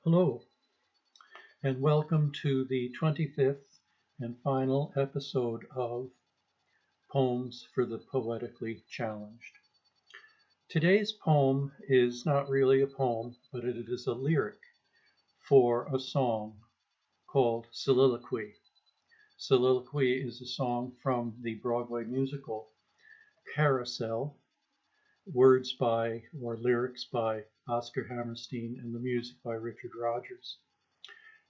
Hello, and welcome to the 25th and final episode of Poems for the Poetically Challenged. Today's poem is not really a poem, but it is a lyric for a song called Soliloquy. Soliloquy is a song from the Broadway musical Carousel, lyrics by Oscar Hammerstein, and the music by Richard Rodgers.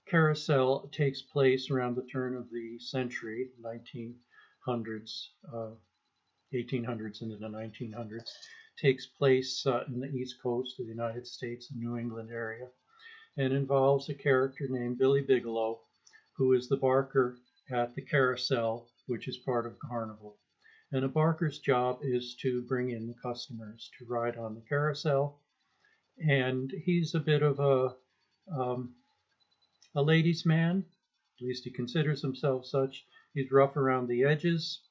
Carousel takes place around the turn of the century, 1900s, 1800s into the 1900s. Takes place in the East Coast of the United States, the New England area, and involves a character named Billy Bigelow, who is the barker at the Carousel, which is part of Carnival. And a barker's job is to bring in the customers to ride on the carousel. And he's a bit of a ladies' man, at least he considers himself such. He's rough around the edges,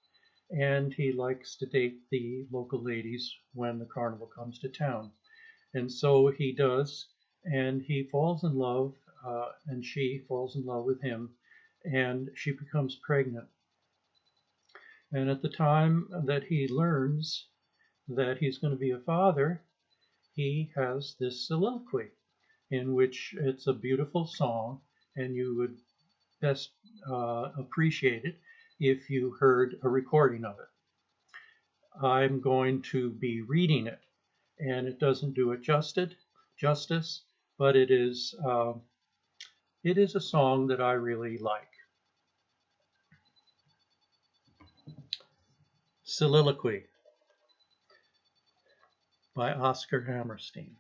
and he likes to date the local ladies when the carnival comes to town. And so he does, and he falls in love, and she falls in love with him, and she becomes pregnant. And at the time that he learns that he's going to be a father, he has this soliloquy in which it's a beautiful song, and you would best appreciate it if you heard a recording of it. I'm going to be reading it, and it doesn't do it justice, but it is a song that I really like. Soliloquy by Oscar Hammerstein.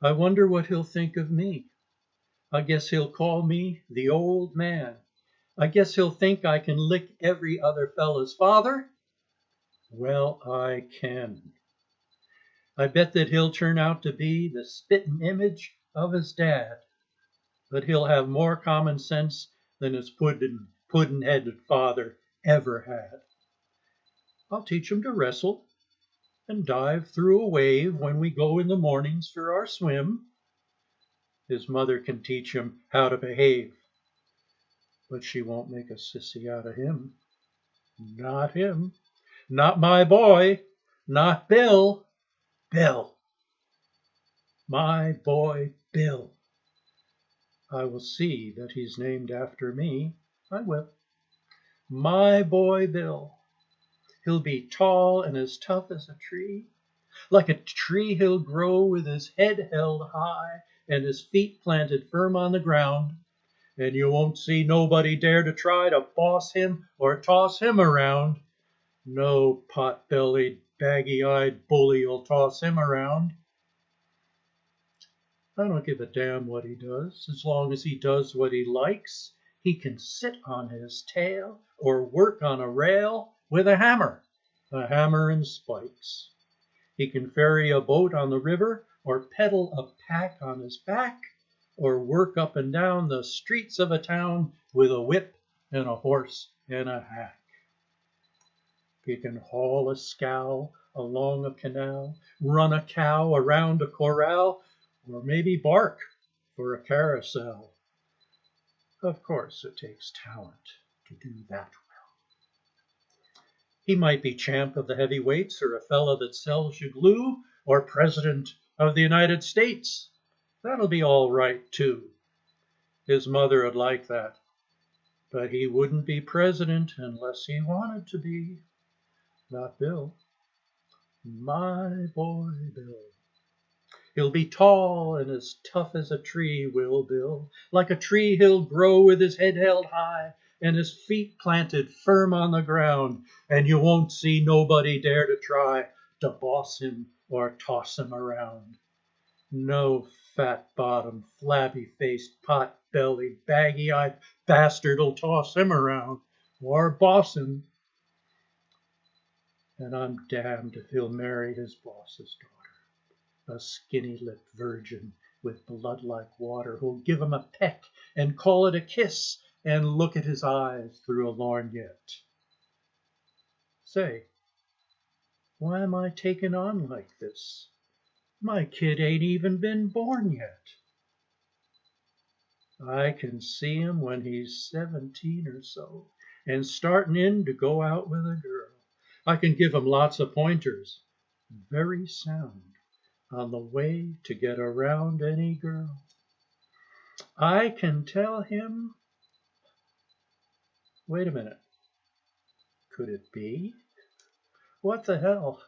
I wonder what he'll think of me. I guess he'll call me the old man. I guess he'll think I can lick every other fella's father. Well, I can. I bet that he'll turn out to be the spittin' image of his dad, but he'll have more common sense than his puddin'-headed father ever had. I'll teach him to wrestle and dive through a wave when we go in the mornings for our swim. His mother can teach him how to behave, but she won't make a sissy out of him. Not him. Not my boy. Not Bill. Bill. My boy Bill. I will see that he's named after me. I will. My boy Bill. He'll be tall and as tough as a tree. Like a tree he'll grow with his head held high and his feet planted firm on the ground. And you won't see nobody dare to try to boss him or toss him around. No pot-bellied, baggy-eyed bully'll toss him around. I don't give a damn what he does, as long as he does what he likes. He can sit on his tail or work on a rail with a hammer and spikes. He can ferry a boat on the river or pedal a pack on his back or work up and down the streets of a town with a whip and a horse and a hack. He can haul a scow along a canal, run a cow around a corral, or maybe bark for a carousel. Of course, it takes talent to do that well. He might be champ of the heavyweights or a fella that sells you glue or president of the United States. That'll be all right, too. His mother would like that. But he wouldn't be president unless he wanted to be. Not Bill. My boy Bill. He'll be tall and as tough as a tree, will Bill. Like a tree he'll grow with his head held high and his feet planted firm on the ground. And you won't see nobody dare to try to boss him or toss him around. No fat-bottomed, flabby-faced, pot-bellied, baggy-eyed bastard'll toss him around or boss him. And I'm damned if he'll marry his boss's daughter, a skinny-lipped virgin with blood like water who'll give him a peck and call it a kiss and look at his eyes through a lorgnette. Say, Why am I taking on like this? My kid ain't even been born yet. I can see him when he's 17 or so and starting in to go out with a girl. I can give him lots of pointers, very sound, on the way to get around any girl. I can tell him, wait a minute, could it be? What the hell?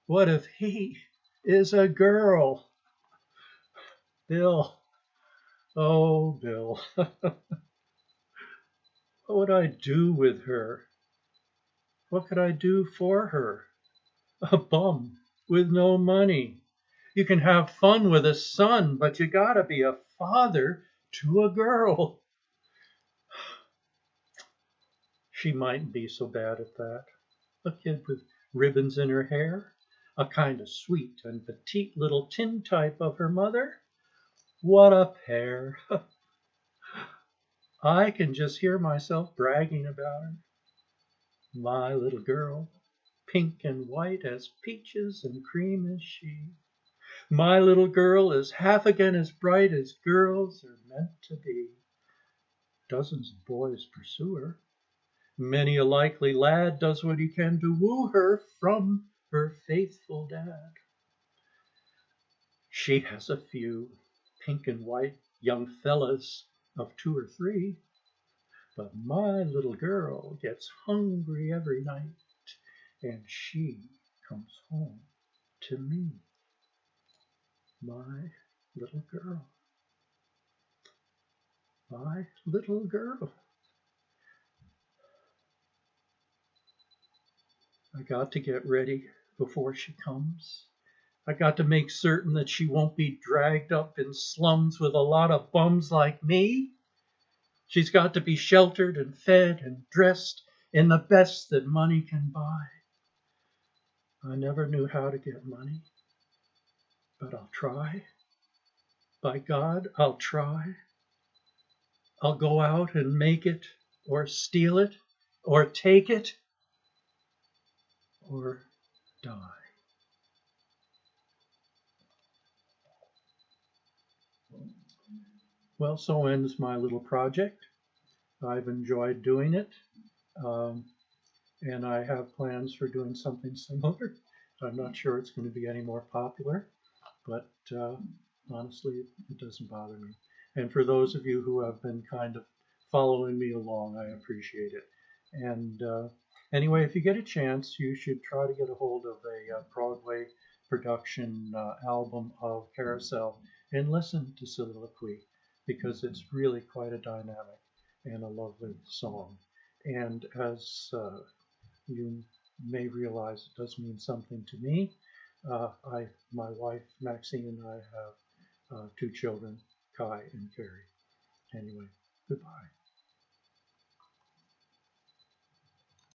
What if he is a girl? Bill, oh, Bill, what would I do with her? What could I do for her? A bum with no money. You can have fun with a son, but you gotta be a father to a girl. She mightn't be so bad at that. A kid with ribbons in her hair, a kind of sweet and petite little tintype of her mother. What a pair. I can just hear myself bragging about her. My little girl, pink and white as peaches and cream is she. My little girl is half again as bright as girls are meant to be. Dozens of boys pursue her. Many a likely lad does what he can to woo her from her faithful dad. She has a few pink and white young fellas of 2 or 3, but my little girl gets hungry every night, and she comes home to me. My little girl. My little girl. I got to get ready before she comes. I got to make certain that she won't be dragged up in slums with a lot of bums like me. She's got to be sheltered and fed and dressed in the best that money can buy. I never knew how to get money, but I'll try. By God, I'll try. I'll go out and make it, or steal it, or take it, or die. Well, so ends my little project. I've enjoyed doing it, um, and I have plans for doing something similar. I'm not sure it's going to be any more popular, but honestly, it doesn't bother me. And for those of you who have been kind of following me along, I appreciate it. And anyway, if you get a chance, you should try to get a hold of a Broadway production album of Carousel and listen to Soliloquy, because it's really quite a dynamic and a lovely song. And as you may realize, it does mean something to me. My wife Maxine and I have 2 children, Kai and Carrie. Anyway, goodbye.